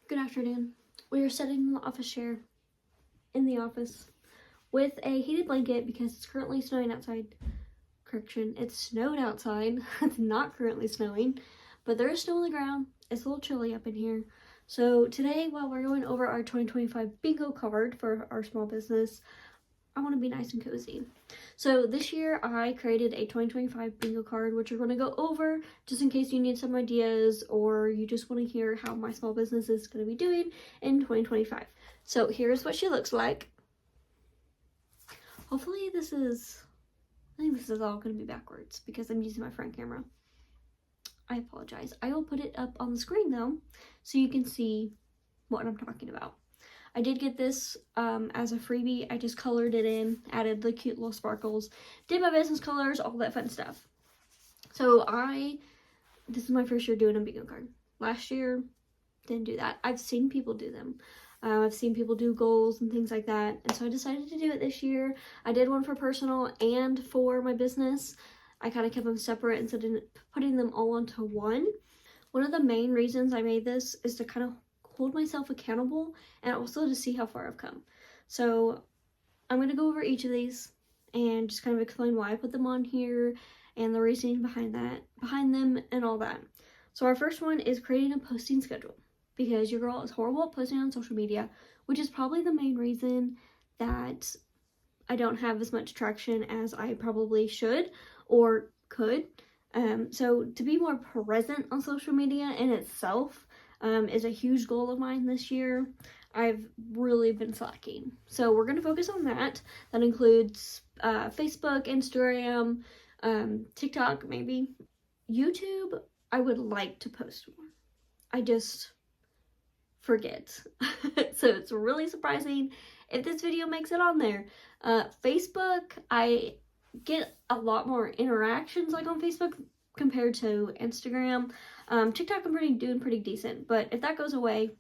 Good afternoon. We are sitting in the office chair in the office with a heated blanket because it's currently snowing outside. Correction, it snowed outside. It's not currently snowing, but there is snow on the ground. It's a little chilly up in here. So today, while we're going over our 2025 bingo card for our small business, I want to be nice and cozy. So this year I created a 2025 bingo card, which we're going to go over just in case you need some ideas or you just want to hear how my small business is going to be doing in 2025. So here's what she looks like. Hopefully I think this is all going to be backwards because I'm using my front camera. I apologize. I will put it up on the screen though so you can see what I'm talking about. I did get this as a freebie. I just colored it in, added the cute little sparkles, did my business colors, all that fun stuff. So this is my first year doing a bingo card. Last year, didn't do that. I've seen people do them. I've seen people do goals and things like that. And so I decided to do it this year. I did one for personal and for my business. I kind of kept them separate instead of putting them all into one. One of the main reasons I made this is to kind of hold myself accountable and also to see how far I've come. So I'm going to go over each of these and just kind of explain why I put them on here and the reasoning behind them and all that. So our first one is creating a posting schedule because your girl is horrible at posting on social media, which is probably the main reason that I don't have as much traction as I probably should or could. So to be more present on social media in itself is a huge goal of mine this year. I've really been slacking. So we're going to focus on that. That includes Facebook, Instagram, TikTok maybe. YouTube, I would like to post more. I just forget. So it's really surprising if this video makes it on there. Facebook, I get a lot more interactions like on Facebook compared to Instagram. TikTok I'm doing pretty decent, but if that goes away,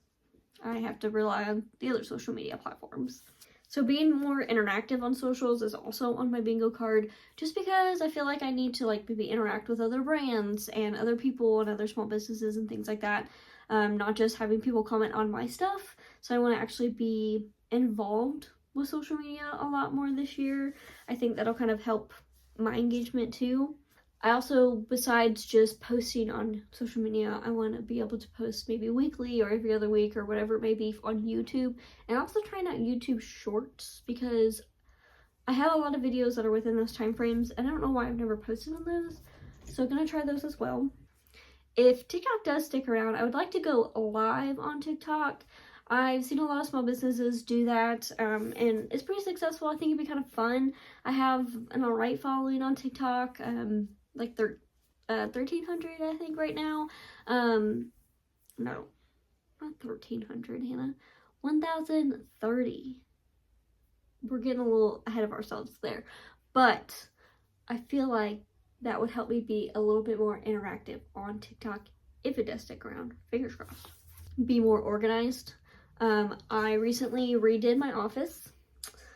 I have to rely on the other social media platforms. So being more interactive on socials is also on my bingo card, just because I feel like I need to maybe interact with other brands and other people and other small businesses and things like that. Not just having people comment on my stuff. So I want to actually be involved with social media a lot more this year. I think that'll kind of help my engagement too. I also, besides just posting on social media, I want to be able to post maybe weekly or every other week or whatever it may be on YouTube. And also trying out YouTube shorts because I have a lot of videos that are within those time frames and I don't know why I've never posted on those. So I'm going to try those as well. If TikTok does stick around, I would like to go live on TikTok. I've seen a lot of small businesses do that, and it's pretty successful. I think it'd be kind of fun. I have an alright following on TikTok, 1,300 I think right now. No, not 1,300, Hannah. 1,030. We're getting a little ahead of ourselves there, but I feel like that would help me be a little bit more interactive on TikTok if it does stick around. Fingers crossed. Be more organized. I recently redid my office,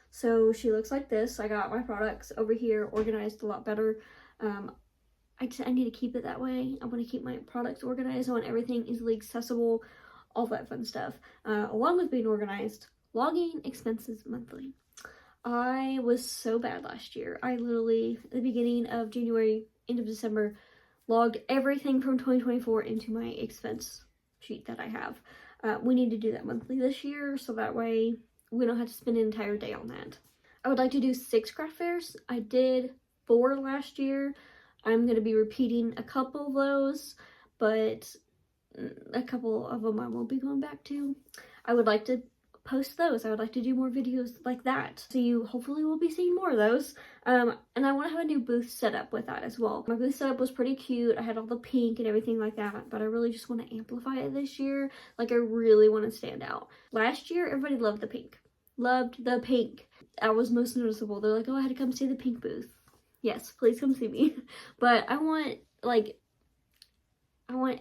so she looks like this. I got my products over here organized a lot better. I need to keep it that way. I want to keep my products organized. I want everything easily accessible, all that fun stuff. Along with being organized, logging expenses monthly. I was so bad last year. I literally, at the beginning of January, end of December, logged everything from 2024 into my expense sheet that I have. We need to do that monthly this year, so that way we don't have to spend an entire day on that. I would like to do 6 craft fairs. I did 4 last year. I'm going to be repeating a couple of those, but a couple of them I won't be going back to. I would like to post those. I would like to do more videos like that. So you hopefully will be seeing more of those. And I want to have a new booth set up with that as well. My booth setup was pretty cute. I had all the pink and everything like that, but I really just want to amplify it this year. I really want to stand out. Last year, everybody loved the pink. Loved the pink. That was most noticeable. They're like, oh, I had to come see the pink booth. Yes, please come see me. But I want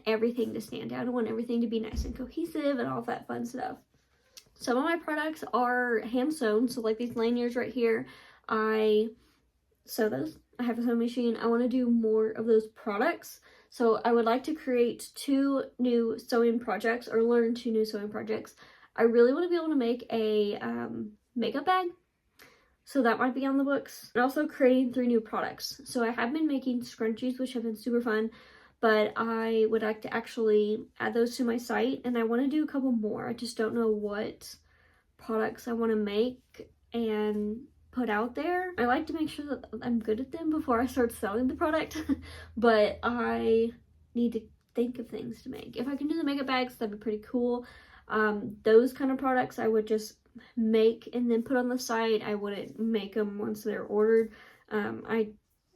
everything to stand out. I want everything to be nice and cohesive and all that fun stuff. Some of my products are hand sewn, so these lanyards right here, I sew those. I have a sewing machine. I want to do more of those products So I would like to create 2 new sewing projects, or learn 2 new sewing projects. I really want to be able to make a makeup bag, so that might be on the books. And also creating 3 new products. So I have been making scrunchies, which have been super fun, but I would like to actually add those to my site, and I want to do a couple more. I just don't know what products I want to make and put out there. I like to make sure that I'm good at them before I start selling the product, but I need to think of things to make. If I can do the makeup bags, that'd be pretty cool. Those kind of products I would just make and then put on the site. I wouldn't make them once they're ordered.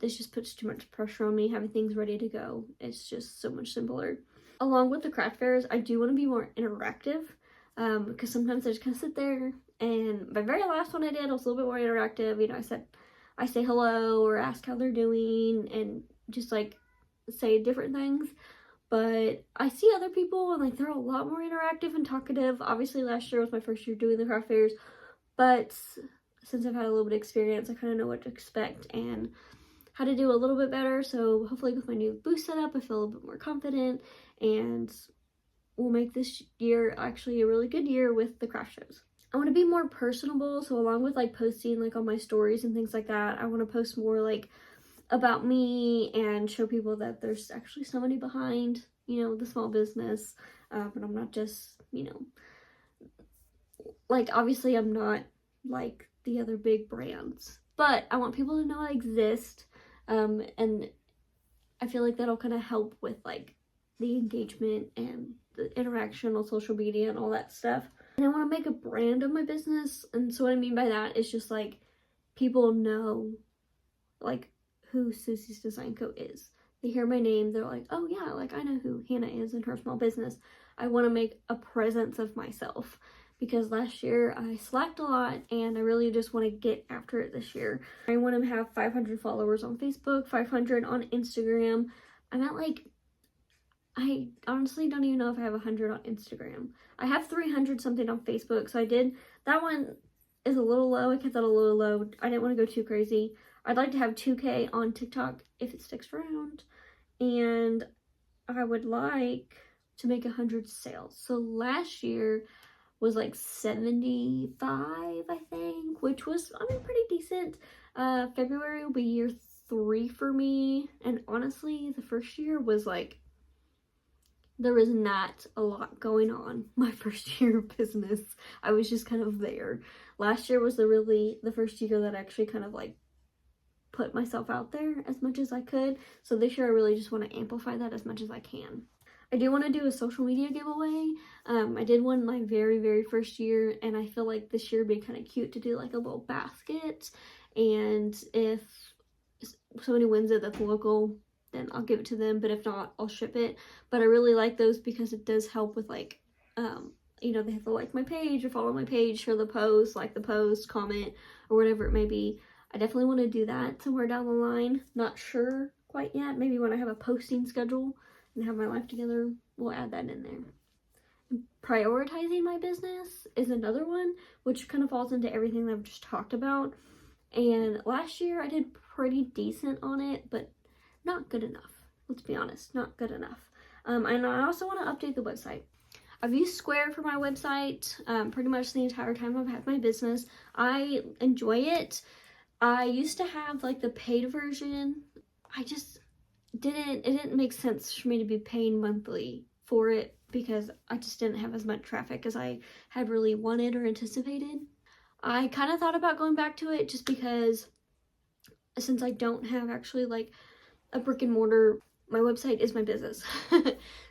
This just puts too much pressure on me having things ready to go. It's just so much simpler. Along with the craft fairs, I do want to be more interactive, because sometimes I just kind of sit there, and my very last one I did was a little bit more interactive. You know, I say hello or ask how they're doing and just like say different things. But I see other people and like they're a lot more interactive and talkative. Obviously last year was my first year doing the craft fairs, but since I've had a little bit of experience, I kind of know what to expect and how to do a little bit better. So hopefully with my new booth setup, I feel a little bit more confident, and we'll make this year actually a really good year with the craft shows. I want to be more personable, so along with like posting like on my stories and things like that, I want to post more like about me and show people that there's actually somebody behind, you know, the small business. And I'm not just, you know, like obviously I'm not like the other big brands, but I want people to know I exist. And I feel like that'll kind of help with like the engagement and the interaction on social media and all that stuff. And I want to make a brand of my business. And so what I mean by that is just like people know like who Susie's Design Co. is. They hear my name, they're like, oh yeah, like I know who Hannah is and her small business. I want to make a presence of myself, because last year I slacked a lot and I really just want to get after it this year. I want to have 500 followers on Facebook, 500 on Instagram. I'm at like, I honestly don't even know if I have 100 on Instagram. I have 300 something on Facebook, so that one is a little low. I kept that a little low. I didn't want to go too crazy. I'd like to have 2K on TikTok if it sticks around, and I would like to make 100 sales. So last year was like 75, I think, which was, I mean, pretty decent. February will be year 3 for me, and honestly, the first year was like, there was not a lot going on my first year of business. I was just kind of there. Last year was the first year that I actually kind of like put myself out there as much as I could. So this year I really just want to amplify that as much as I can. I do want to do a social media giveaway. I did one my very, very first year, and I feel like this year would be kind of cute to do like a little basket. And if somebody wins it that's local, then I'll give it to them. But if not, I'll ship it. But I really like those because it does help with like, you know, they have to like my page or follow my page, share the post, like the post, comment, or whatever it may be. I definitely want to do that somewhere down the line. Not sure quite yet. Maybe when I have a posting schedule and have my life together, we'll add that in there. And prioritizing my business is another one, which kind of falls into everything that I've just talked about. And last year I did pretty decent on it, but not good enough. Let's be honest, not good enough. And I also want to update the website. I've used Square for my website pretty much the entire time I've had my business. I enjoy it. I used to have like the paid version. It didn't make sense for me to be paying monthly for it because I just didn't have as much traffic as I had really wanted or anticipated. I kind of thought about going back to it just because since I don't have actually like a brick and mortar, my website is my business.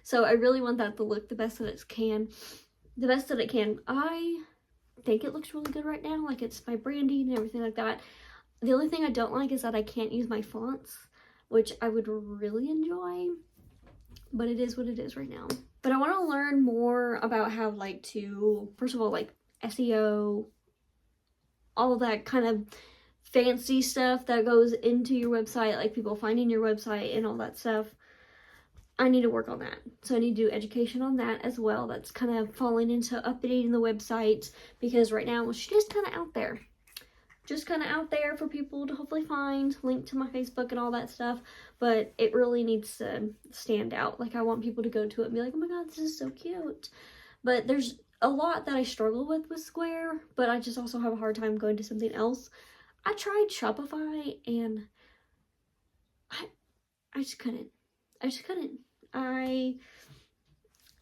So I really want that to look the best that it can. I think it looks really good right now. Like it's my branding and everything like that. The only thing I don't like is that I can't use my fonts, which I would really enjoy, but it is what it is right now. But I want to learn more about how like to, first of all, like SEO, all of that kind of fancy stuff that goes into your website, like people finding your website and all that stuff. I need to work on that. So I need to do education on that as well. That's kind of falling into updating the website because right now she's just kind of out there. just kind of out there for people to hopefully find, link to my Facebook and all that stuff, but it really needs to stand out. Like, I want people to go to it and be like, oh my god, this is so cute. But there's a lot that I struggle with Square, but I just also have a hard time going to something else. I tried Shopify and I just couldn't. I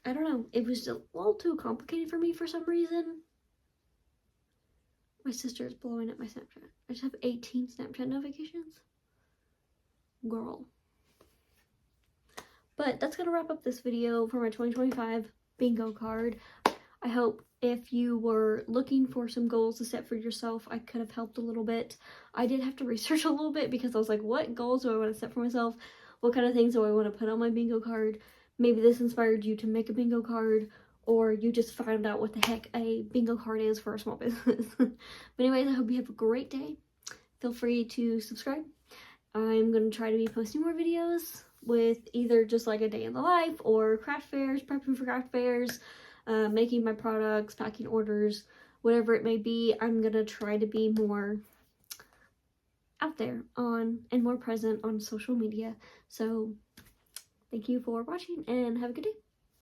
don't know. It was a little too complicated for me for some reason. My sister is blowing up my Snapchat. I just have 18 Snapchat notifications. Girl. But that's gonna wrap up this video for my 2025 bingo card. I hope if you were looking for some goals to set for yourself, I could have helped a little bit. I did have to research a little bit because I was like, what goals do I want to set for myself? What kind of things do I want to put on my bingo card? Maybe this inspired you to make a bingo card, or you just found out what the heck a bingo card is for a small business. But anyways, I hope you have a great day. Feel free to subscribe. I'm going to try to be posting more videos with either just like a day in the life or craft fairs, prepping for craft fairs, making my products, packing orders, whatever it may be. I'm going to try to be more out there on and more present on social media. So thank you for watching and have a good day.